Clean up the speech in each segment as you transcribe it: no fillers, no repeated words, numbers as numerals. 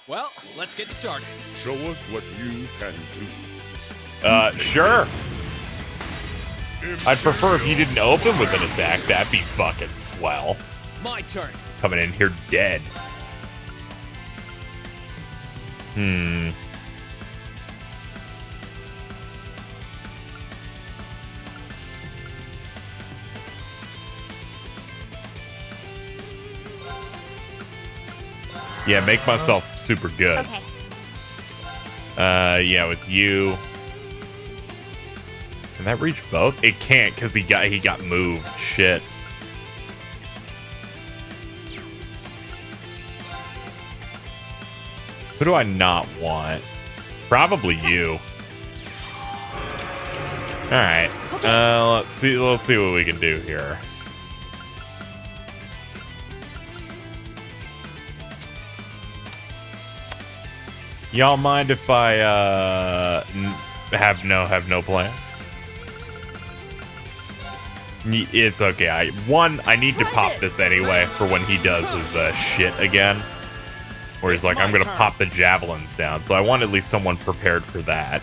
Well, let's get started. Show us what you can do. Sure. I'd prefer if you didn't open with an attack. That'd be fucking swell. My turn. Coming in here dead. Yeah, make myself super good. Okay. Yeah, with you. Can that reach both? It can't because he got moved. Shit. Who do I not want? Probably you. All right. Let's see what we can do here. Y'all mind if I have no plan? It's okay. I need to pop this anyway for when he does his shit again. Where he's like, I'm gonna pop the javelins down. So I want at least someone prepared for that.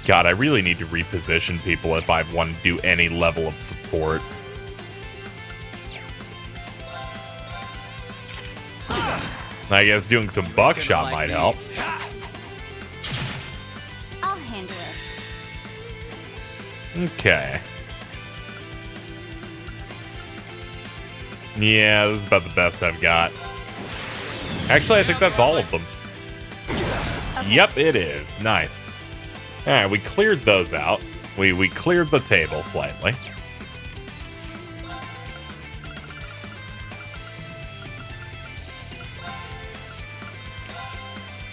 God, I really need to reposition people if I want to do any level of support. I guess doing some buckshot might help. I'll handle it. Okay. Yeah, this is about the best I've got. Actually, I think that's all of them. Okay. Yep, it is. Nice. Alright, we cleared those out. We cleared the table slightly.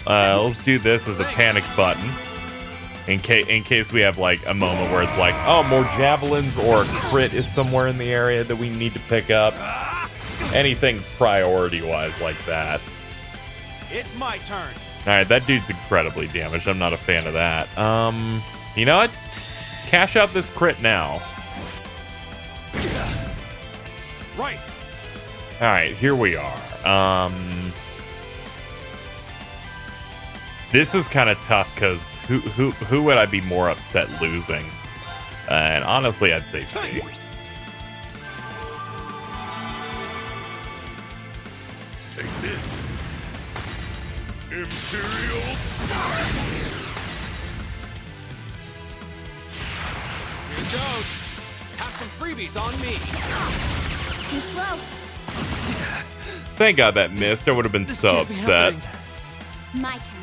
Let's do this as a panic button. In case we have, like, a moment where it's like, oh, more javelins or a crit is somewhere in the area that we need to pick up. Anything priority-wise like that. It's my turn. Alright, that dude's incredibly damaged. I'm not a fan of that. You know what? Cash out this crit now. Right. Alright, here we are. This is kind of tough because who would I be more upset losing? And honestly, I'd say me. Take this. Imperial Strike. Here goes. Have some freebies on me. Too slow. Thank God that missed. I would have been so upset. My turn.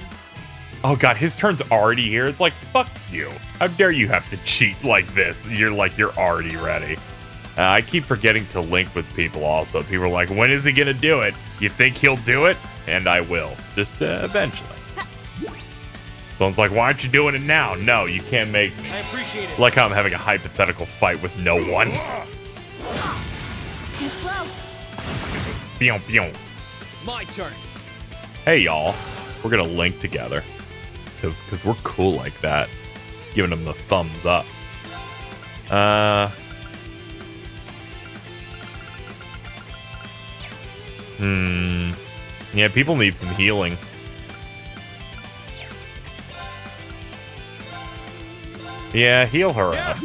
Oh God, his turn's already here. It's like, fuck you. How dare you have to cheat like this? You're already ready. I keep forgetting to link with people also. People are like, when is he gonna do it? You think he'll do it? And I will. Just eventually. Someone's like, why aren't you doing it now? No, you can't make... I appreciate it. Like how I'm having a hypothetical fight with no one. Too slow. Pew, pew. My turn. Hey, y'all. We're gonna link together. Because we're cool like that. Giving them the thumbs up. Yeah, people need some healing. Yeah, heal her up.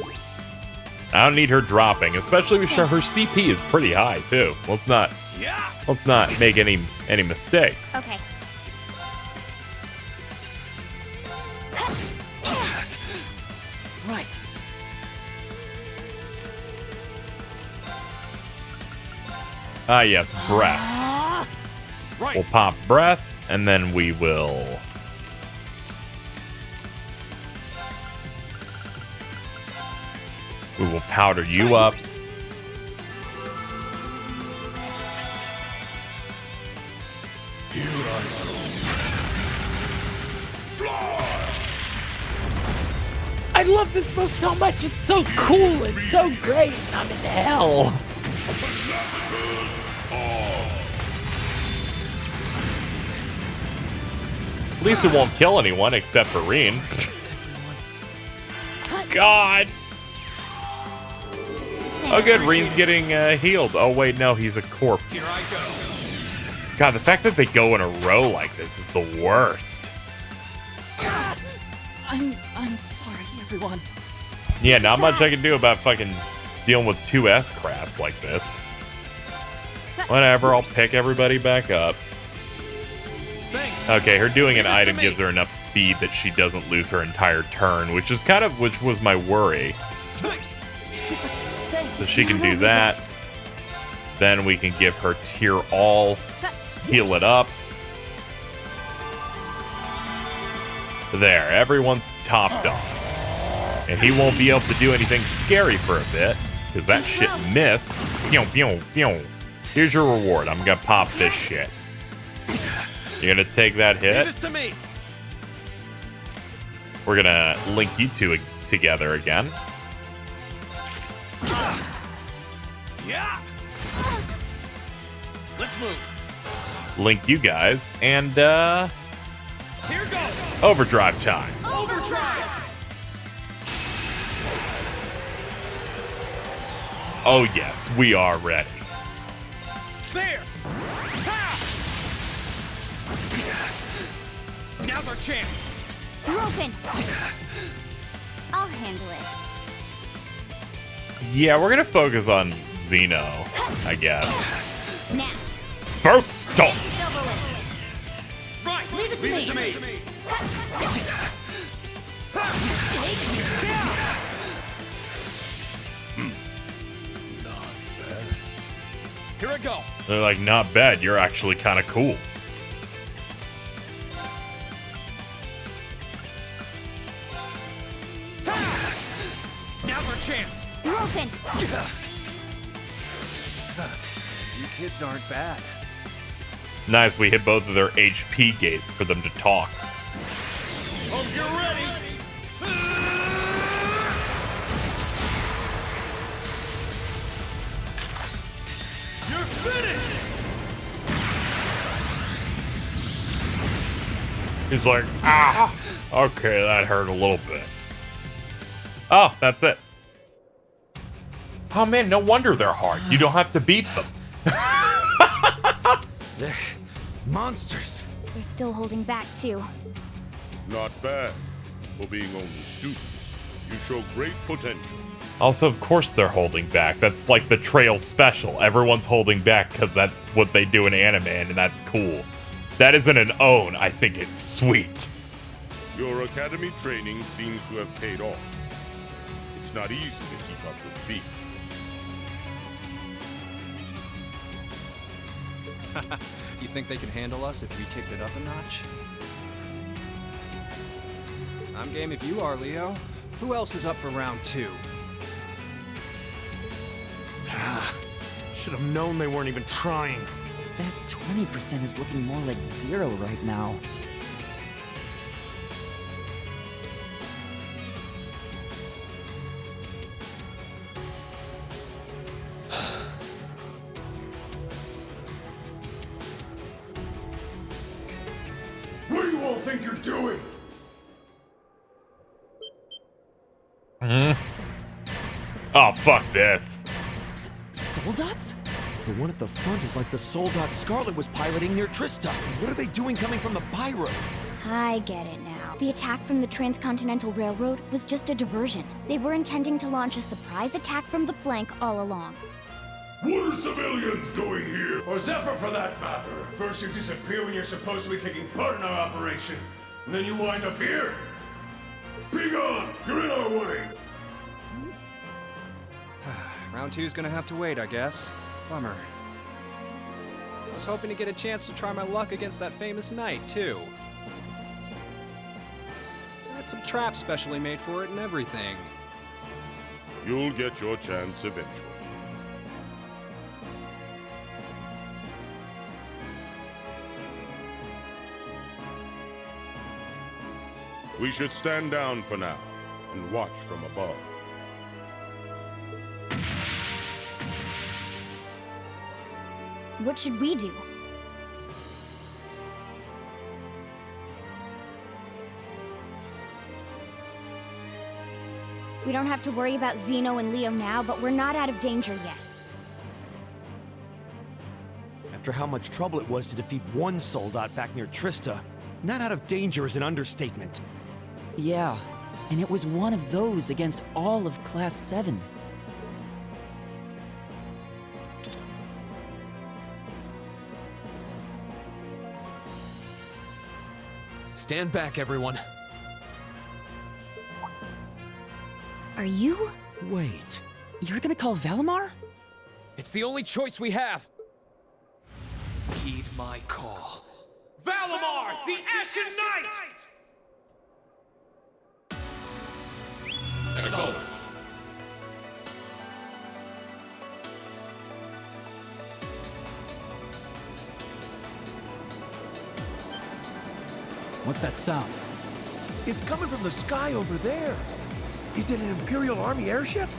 I don't need her dropping, especially with her CP is pretty high too. Let's not make any mistakes. Okay. Right. Ah, yes, breath. Right. We'll pop breath, and then we will... We will powder you up. Here I go. Fly! I love this book so much. It's so cool. It's so great. I'm in hell. At least it won't kill anyone except for Reen. God. Oh, good. Reen's getting healed. Oh, wait, no, he's a corpse. Here I go. God, the fact that they go in a row like this is the worst. I'm sorry, everyone. Yeah, not much I can do about fucking dealing with two S-craps like this. Whatever, I'll pick everybody back up. Thanks. Okay, her doing an Leave this to item me. gives her enough speed that she doesn't lose her entire turn, which was my worry. Thanks. So she can do that. Then we can give her tier all, heal it up. There, everyone's topped off. And he won't be able to do anything scary for a bit, because that shit missed. Pew, pew, pew. Here's your reward. I'm gonna pop this shit. You're gonna take that Leave hit. this to me. We're gonna link you two together again. Yeah. Let's move. Link you guys, and Here goes. overdrive time. Overdrive. Oh yes, we are ready. There. Ha! Now's our chance. Broken. I'll handle it. Yeah, we're gonna focus on Xeno, I guess. Now. First stop. It's over with. Right. Leave it to me. Here I go. They're like, not bad. You're actually kind of cool. Now's our chance. Broken. You kids aren't bad. Nice, we hit both of their HP gates for them to talk. Hope you're ready. You're finished. He's like, ah. Okay, that hurt a little bit. Oh, that's it. Oh man, no wonder they're hard. You don't have to beat them. They're monsters. They're still holding back, too. Not bad. For being only students, you show great potential. Also, of course they're holding back. That's like the trail special. Everyone's holding back because that's what they do in anime, and that's cool. That isn't an own. I think it's sweet. Your academy training seems to have paid off. It's not easy to keep up with V. You think they can handle us if we kicked it up a notch? I'm game if you are, Leo. Who else is up for round 2? Should have known they weren't even trying. That 20% is looking more like 0 right now. What do you all think you're doing? Oh, fuck this. Soldats? The one at the front is like the Soldat Scarlet was piloting near Trista. What are they doing coming from the by road? I get it now. The attack from the Transcontinental Railroad was just a diversion. They were intending to launch a surprise attack from the flank all along. What are civilians doing here? Or Zephyr for that matter. First you disappear when you're supposed to be taking part in our operation, and then you wind up here. Be gone! You're in our way! Round 2's gonna have to wait, I guess. Bummer. I was hoping to get a chance to try my luck against that famous knight, too. I had some traps specially made for it and everything. You'll get your chance eventually. We should stand down for now and watch from above. What should we do? We don't have to worry about Zeno and Leo now, but we're not out of danger yet. After how much trouble it was to defeat one Soldat back near Trista, not out of danger is an understatement. Yeah, and it was one of those against all of Class 7. Stand back, everyone. Are you? Wait. You're gonna call Valimar? It's the only choice we have. Heed my call. Valimar, the Ashen Knight! Acknowledged. What's that sound? It's coming from the sky over there. Is it an Imperial Army airship?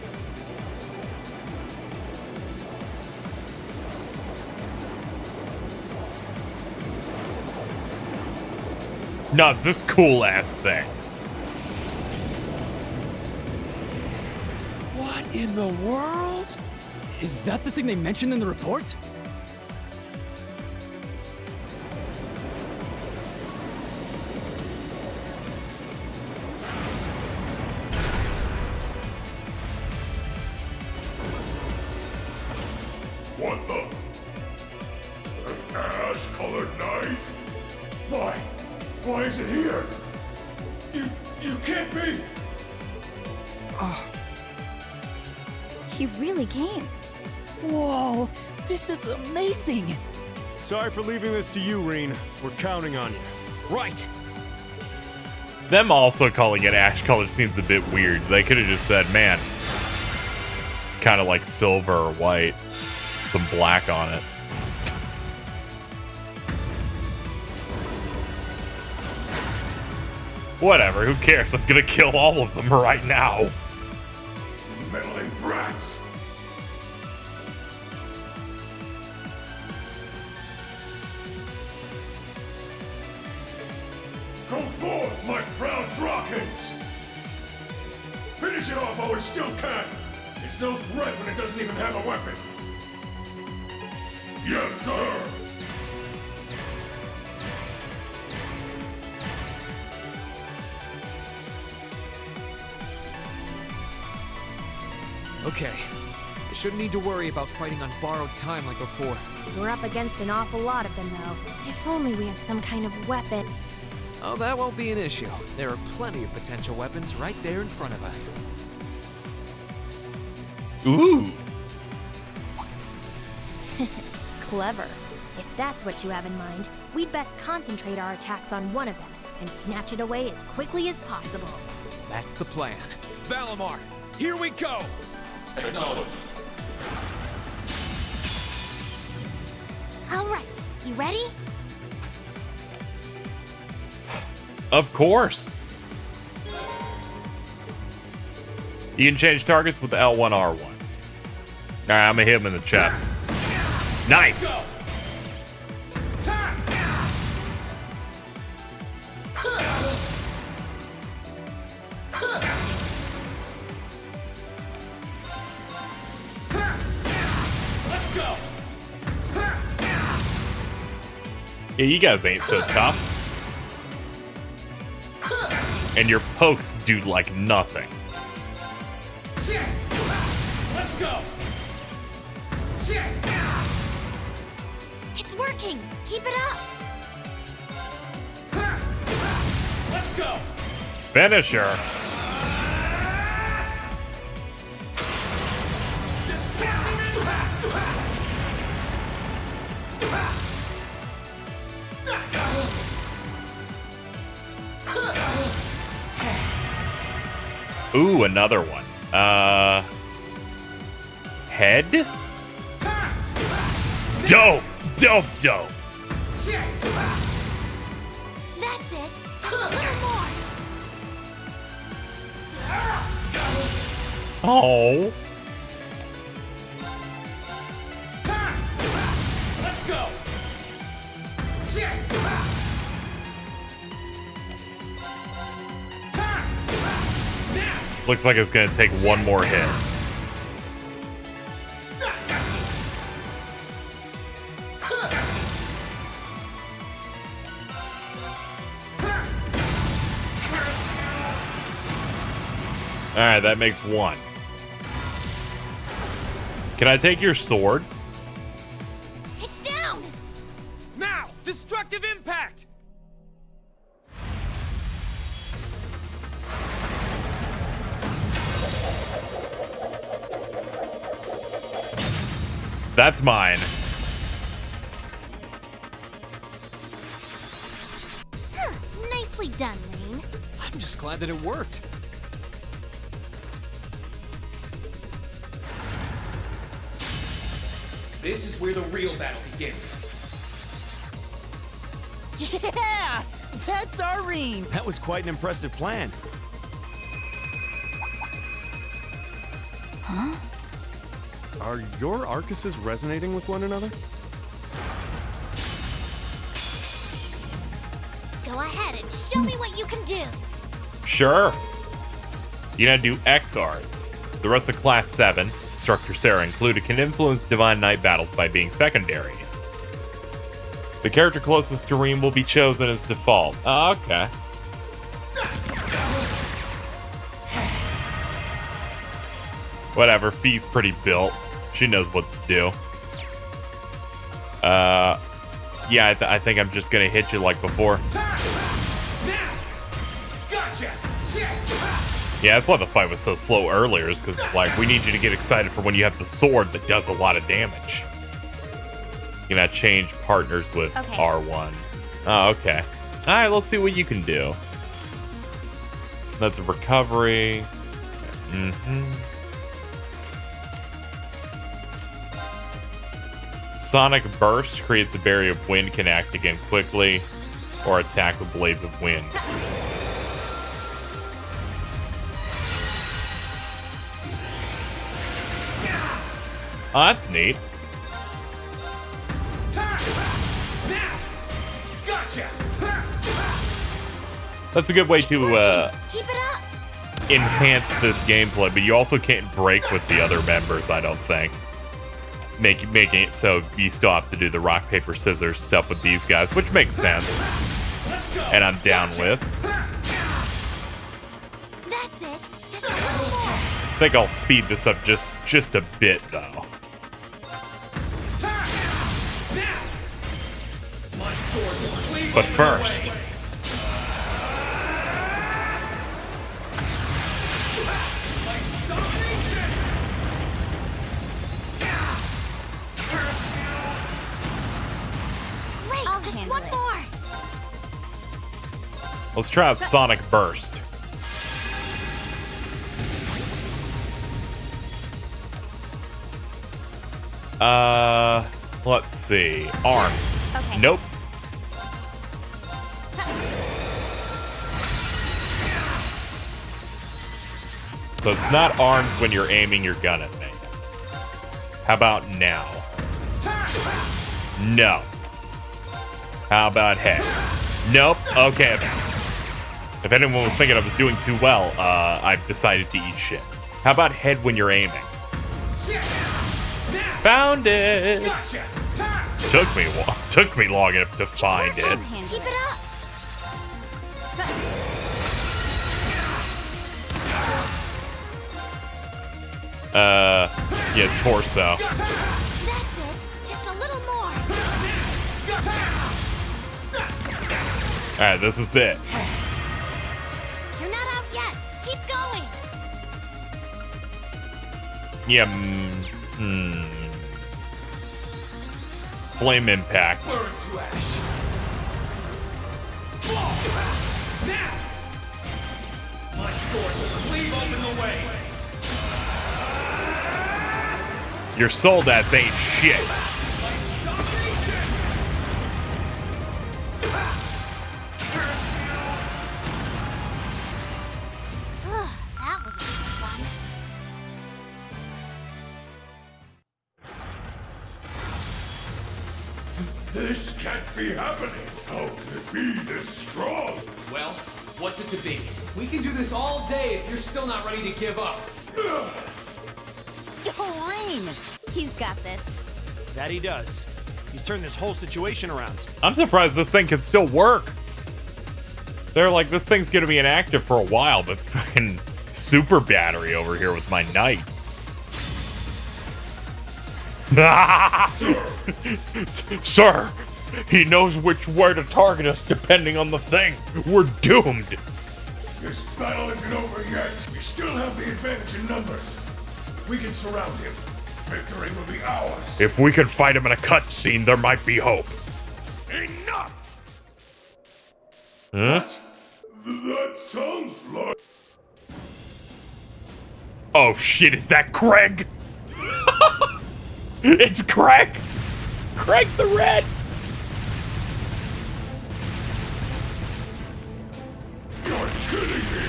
No, it's this cool ass thing. What in the world? Is that the thing they mentioned in the report? What the? An ash-colored knight? Why is it here? You can't be! He really came. Whoa, this is amazing! Sorry for leaving this to you, Reen. We're counting on you. Right. Them also calling it ash color seems a bit weird. They could have just said, man, it's kind of like silver or white. Some black on it. Whatever, who cares? I'm gonna kill all of them right now. Meddling brats! Go forth, my proud Drawkins! Finish it off while we still can! It's no threat when it doesn't even have a weapon! Yes, sir! Okay. I shouldn't need to worry about fighting on borrowed time like before. We're up against an awful lot of them, though. If only we had some kind of weapon. Oh, that won't be an issue. There are plenty of potential weapons right there in front of us. Ooh. Clever. If that's what you have in mind, we'd best concentrate our attacks on one of them and snatch it away as quickly as possible. That's the plan. Valimar, here we go! Acknowledged. All right, you ready? Of course. You can change targets with L1, R1. Alright, I'm gonna hit him in the chest. Nice! Yeah, you guys ain't so tough. And your pokes do like nothing. Let's go! It's working! Keep it up! Let's go! Finisher. Ooh, another one. Head? Dope! Dope, dope! That's it! Just a little more! Oh. Let's go! Looks like it's gonna take one more hit. Alright, that makes one. Can I take your sword? It's down! Now! Destructive impact! That's mine. Nicely done, Rain. I'm just glad that it worked. This is where the real battle begins. Yeah! That's our Rain! That was quite an impressive plan. Huh? Are your Arcuses resonating with one another? Go ahead and show me what you can do. Sure. You gotta do X arts. The rest of Class 7, Instructor Sarah included, can influence Divine Knight battles by being secondaries. The character closest to Reem will be chosen as default. Oh, okay. Whatever, Fee's pretty built. She knows what to do. Yeah, I think I'm just gonna hit you like before. Yeah, that's why the fight was so slow earlier, is because it's like, we need you to get excited for when you have the sword that does a lot of damage. You're gonna change partners with R1. Oh, okay. Alright, let's see what you can do. That's a recovery. Sonic Burst creates a barrier of wind, can act again quickly, or attack with blades of wind. Oh, that's neat. That's a good way to enhance this gameplay, but you also can't break with the other members, I don't think. Making it so you still have to do the rock, paper, scissors stuff with these guys, which makes sense. And I'm down with. That's it. Just a little more. I think I'll speed this up just a bit, though. But first, Great, just one more. let's try out Sonic Burst. Let's see. Arms. Okay. Nope. So it's not arms when you're aiming your gun at me. How about now? No. How about head? Nope. Okay. If anyone was thinking I was doing too well, I've decided to eat shit. How about head when you're aiming? Found it. Took me long enough to find it. Keep it up. Yeah, torso. That's it. Just a little more. Alright, this is it. You're not out yet. Keep going. Yeah, Flame impact. Burn to ash. Now! My sword will cleave open the way. Your Soldat ain't shit. That was a tough one. This can't be happening. How can it be this strong? Well, What's it to be? We can do this all day if you're still not ready to give up. Yo, Rain! He's got this. That he does. He's turned this whole situation around. I'm surprised this thing can still work. They're like, this thing's gonna be inactive for a while, but fucking super battery over here with my knight. Sir, he knows which way to target us depending on the thing. We're doomed. This battle isn't over yet. We still have the advantage in numbers. We can surround him. Victory will be ours. If we can fight him in a cutscene, there might be hope. Enough! Huh? That sounds like... Oh shit, is that Craig? It's Craig! Craig the Red! You're kidding me!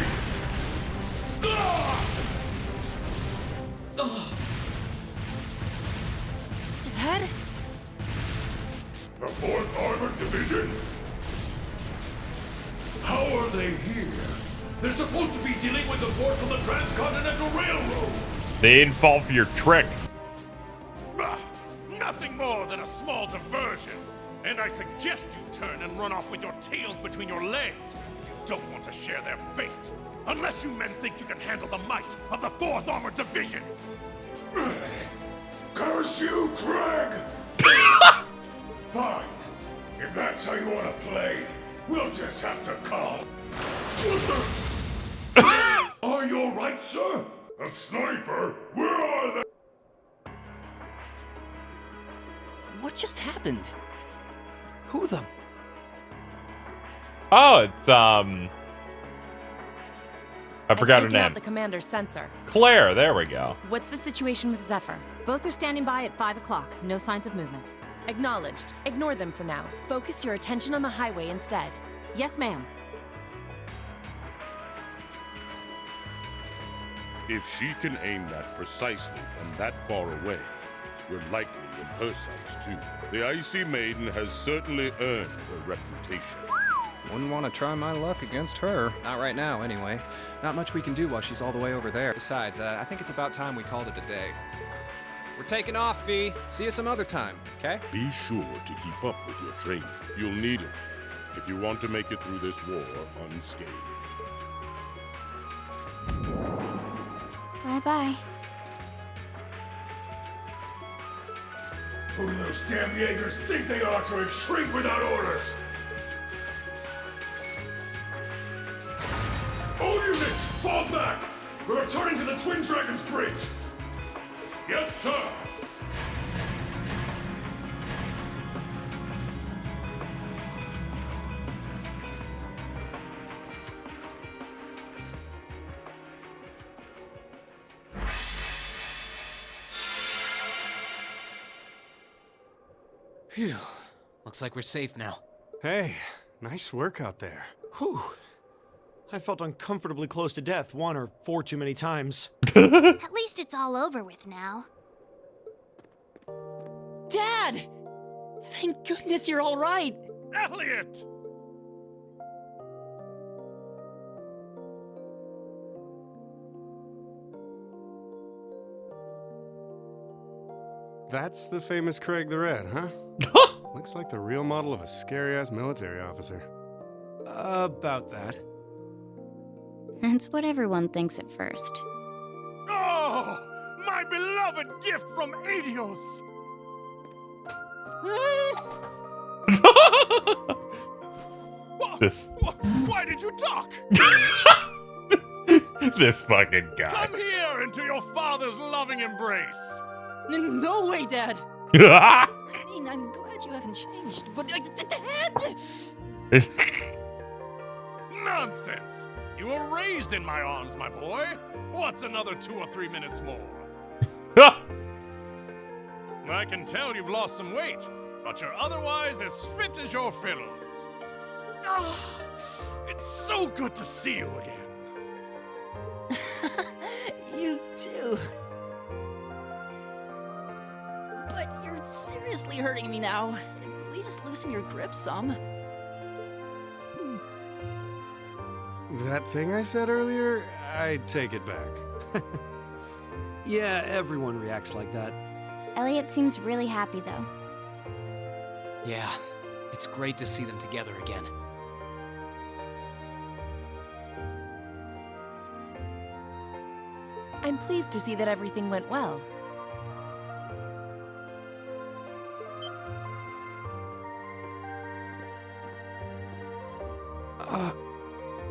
Dad? The 4th Armored Division? How are they here? They're supposed to be dealing with the force from the Transcontinental Railroad! They didn't fall for your trick. Nothing more than a small diversion. And I suggest you turn and run off with your tails between your legs if you don't want to share their fate. Unless you men think you can handle the might of the 4th Armored Division. Curse you, Craig! Fine. If that's how you want to play, we'll just have to call. Are you alright, sir? A sniper? Where are they? What just happened? Who the... Oh, it's, I forgot her Taken out name. the commander's sensor. Claire, there we go. What's the situation with Zephyr? Both are standing by at 5 o'clock. No signs of movement. Acknowledged. Ignore them for now. Focus your attention on the highway instead. Yes, ma'am. If she can aim that precisely from that far away, we're likely in her sights too. The Icy Maiden has certainly earned her reputation. Wouldn't want to try my luck against her. Not right now, anyway. Not much we can do while she's all the way over there. Besides, I think it's about time we called it a day. We're taking off, Fee. See you some other time, okay? Be sure to keep up with your training. You'll need it if you want to make it through this war unscathed. Bye-bye. Who do those damn Jaegers think they are to retreat without orders? All units, fall back! We're returning to the Twin Dragons Bridge! Yes, sir! Phew. Looks like we're safe now. Hey, nice work out there. Whew. I felt uncomfortably close to death 1 or 4 too many times. At least it's all over with now. Dad! Thank goodness you're all right. Elliot! That's the famous Craig the Red, huh? Looks like the real model of a scary-ass military officer. About that. That's what everyone thinks at first. Oh! My beloved gift from Adios! This. Why did you talk? This fucking guy. Come here into your father's loving embrace! No way, Dad! I mean, I'm glad you haven't changed, but... Dad! Nonsense! You were raised in my arms, my boy. What's another 2 or 3 minutes more? I can tell you've lost some weight, but you're otherwise as fit as your fiddles. Oh, it's so good to see you again. You too. But you're seriously hurting me now. At least loosen your grip some. That thing I said earlier, I take it back. Yeah, everyone reacts like that. Elliot seems really happy, though. Yeah, it's great to see them together again. I'm pleased to see that everything went well.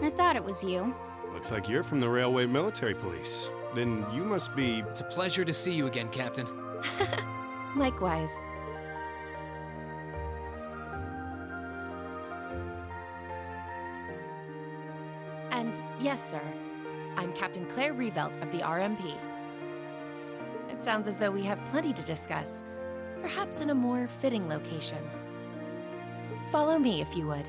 I thought it was you. Looks like you're from the Railway Military Police. Then you must be... It's a pleasure to see you again, Captain. Likewise. And yes, sir. I'm Captain Claire Revelt of the RMP. It sounds as though we have plenty to discuss, perhaps in a more fitting location. Follow me, if you would.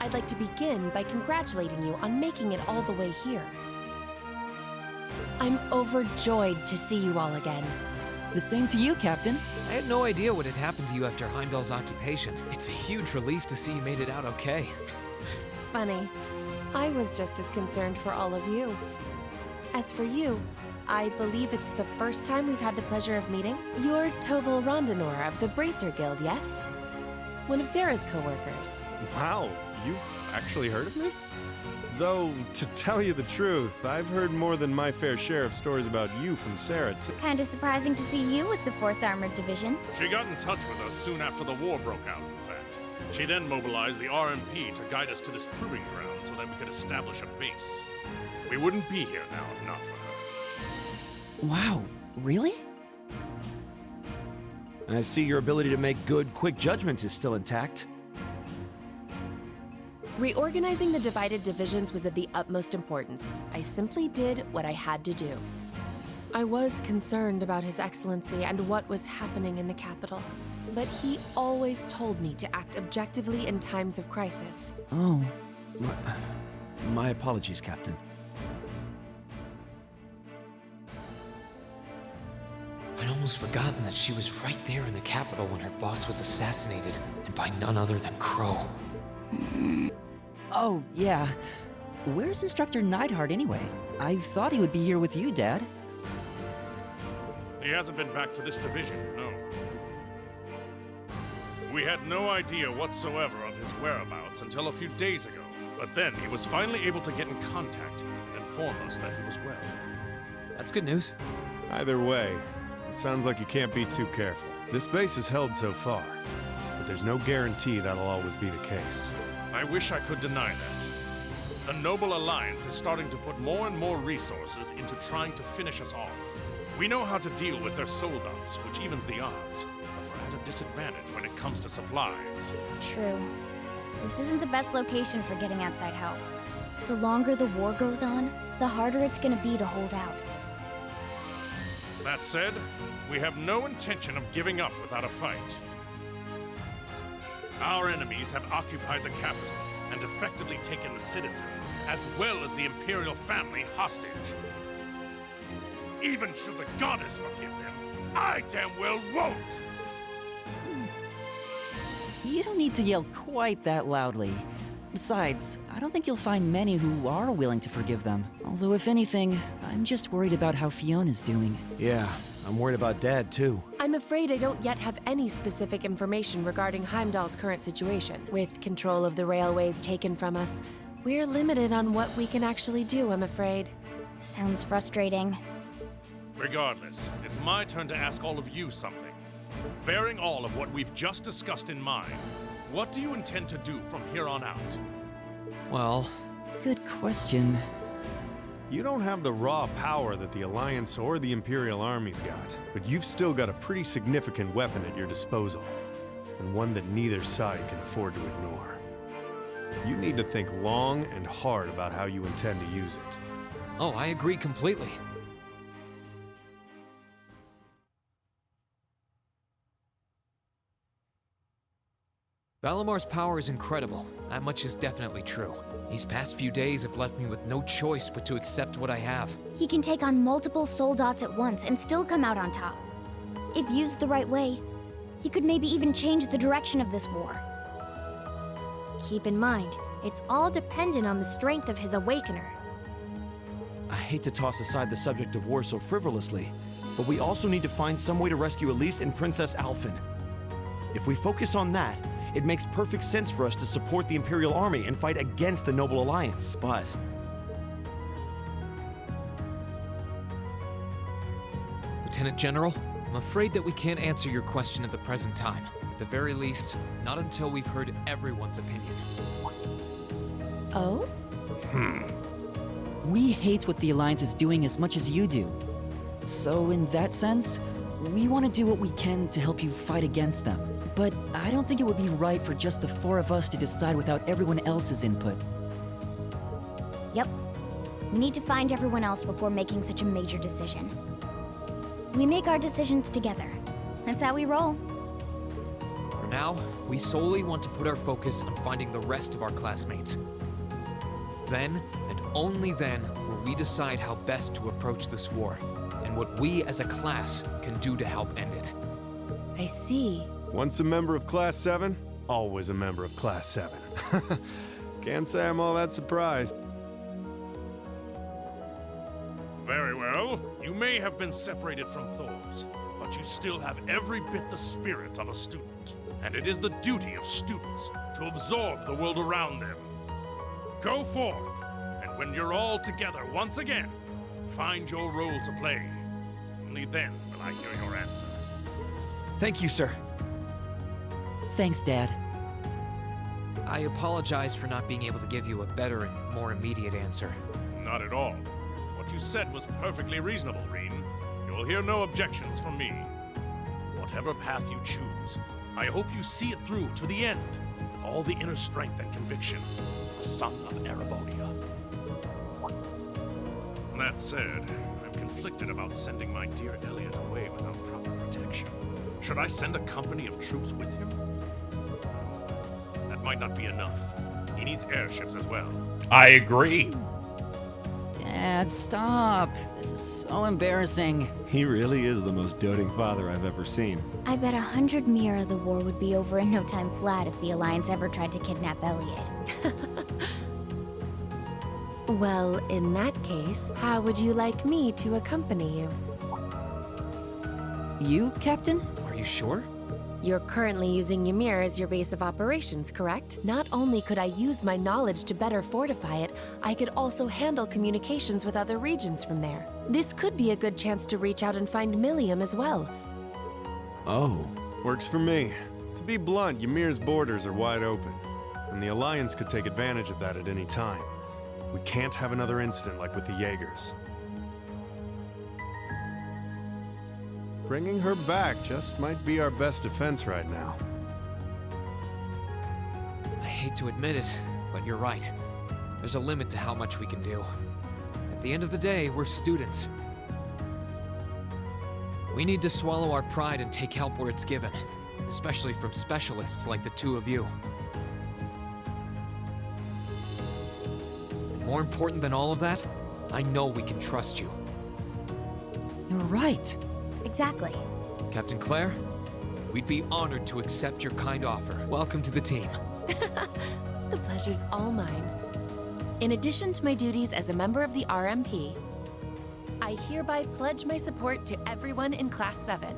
I'd like to begin by congratulating you on making it all the way here. I'm overjoyed to see you all again. The same to you, Captain. I had no idea what had happened to you after Heimdall's occupation. It's a huge relief to see you made it out okay. Funny. I was just as concerned for all of you. As for you, I believe it's the first time we've had the pleasure of meeting. You're Toval Rondinor of the Bracer Guild, yes? One of Sarah's co-workers. Wow, you've actually heard of me? Though, to tell you the truth, I've heard more than my fair share of stories about you from Sarah, too. Kinda surprising to see you with the 4th Armored Division. She got in touch with us soon after the war broke out, in fact. She then mobilized the RMP to guide us to this proving ground so that we could establish a base. We wouldn't be here now if not for her. Wow, really? I see your ability to make good, quick judgments is still intact. Reorganizing the divided divisions was of the utmost importance. I simply did what I had to do. I was concerned about His Excellency and what was happening in the capital, but he always told me to act objectively in times of crisis. Oh, my apologies, Captain. I'd almost forgotten that she was right there in the capital when her boss was assassinated, and by none other than Crow. Oh, yeah. Where's Instructor Neidhart anyway? I thought he would be here with you, Dad. He hasn't been back to this division, no. We had no idea whatsoever of his whereabouts until a few days ago, but then he was finally able to get in contact and inform us that he was well. That's good news. Either way, it sounds like you can't be too careful. This base is held so far, but there's no guarantee that'll always be the case. I wish I could deny that. The Noble Alliance is starting to put more and more resources into trying to finish us off. We know how to deal with their soldats, which evens the odds, but we're at a disadvantage when it comes to supplies. True. This isn't the best location for getting outside help. The longer the war goes on, the harder it's gonna be to hold out. That said, we have no intention of giving up without a fight. Our enemies have occupied the capital and effectively taken the citizens, as well as the Imperial family, hostage. Even should the goddess forgive them, I damn well won't! You don't need to yell quite that loudly. Besides, I don't think you'll find many who are willing to forgive them. Although, if anything, I'm just worried about how Fiona's doing. Yeah, I'm worried about Dad, too. I'm afraid I don't yet have any specific information regarding Heimdall's current situation. With control of the railways taken from us, we're limited on what we can actually do, I'm afraid. Sounds frustrating. Regardless, it's my turn to ask all of you something. Bearing all of what we've just discussed in mind, what do you intend to do from here on out? Well... Good question. You don't have the raw power that the Alliance or the Imperial armies got, but you've still got a pretty significant weapon at your disposal, and one that neither side can afford to ignore. You need to think long and hard about how you intend to use it. Oh, I agree completely. Valamar's power is incredible. That much is definitely true. These past few days have left me with no choice but to accept what I have. He can take on multiple Soldats at once and still come out on top. If used the right way, he could maybe even change the direction of this war. Keep in mind, it's all dependent on the strength of his Awakener. I hate to toss aside the subject of war so frivolously, but we also need to find some way to rescue Elise and Princess Alphen. If we focus on that, it makes perfect sense for us to support the Imperial Army and fight against the Noble Alliance, but... Lieutenant General, I'm afraid that we can't answer your question at the present time. At the very least, not until we've heard everyone's opinion. Oh? We hate what the Alliance is doing as much as you do. So in that sense, we want to do what we can to help you fight against them. But I don't think it would be right for just the four of us to decide without everyone else's input. Yep. We need to find everyone else before making such a major decision. We make our decisions together. That's how we roll. For now, we solely want to put our focus on finding the rest of our classmates. Then, and only then, will we decide how best to approach this war, and what we as a class can do to help end it. I see. Once a member of Class 7, always a member of Class 7. Can't say I'm all that surprised. Very well. You may have been separated from Thors, but you still have every bit the spirit of a student. And it is the duty of students to absorb the world around them. Go forth, and when you're all together once again, find your role to play. Only then will I hear your answer. Thank you, sir. Thanks, Dad. I apologize for not being able to give you a better and more immediate answer. Not at all. What you said was perfectly reasonable, Reen. You will hear no objections from me. Whatever path you choose, I hope you see it through to the end, with all the inner strength and conviction of the son of Erebonia. That said, I'm conflicted about sending my dear Elliot away without proper protection. Should I send a company of troops with him? That might not be enough. He needs airships as well. I agree. Dad, stop. This is so embarrassing. He really is the most doting father I've ever seen. I bet 100 Mira the war would be over in no time flat if the Alliance ever tried to kidnap Elliot. Well, in that case, how would you like me to accompany you? You, Captain? Are you sure? You're currently using Ymir as your base of operations, correct? Not only could I use my knowledge to better fortify it, I could also handle communications with other regions from there. This could be a good chance to reach out and find Millium as well. Oh, works for me. To be blunt, Ymir's borders are wide open, and the Alliance could take advantage of that at any time. We can't have another incident like with the Jaegers. Bringing her back just might be our best defense right now. I hate to admit it, but you're right. There's a limit to how much we can do. At the end of the day, we're students. We need to swallow our pride and take help where it's given, especially from specialists like the two of you. More important than all of that, I know we can trust you. You're right. Exactly. Captain Claire, we'd be honored to accept your kind offer. Welcome to the team. The pleasure's all mine. In addition to my duties as a member of the RMP, I hereby pledge my support to everyone in Class 7.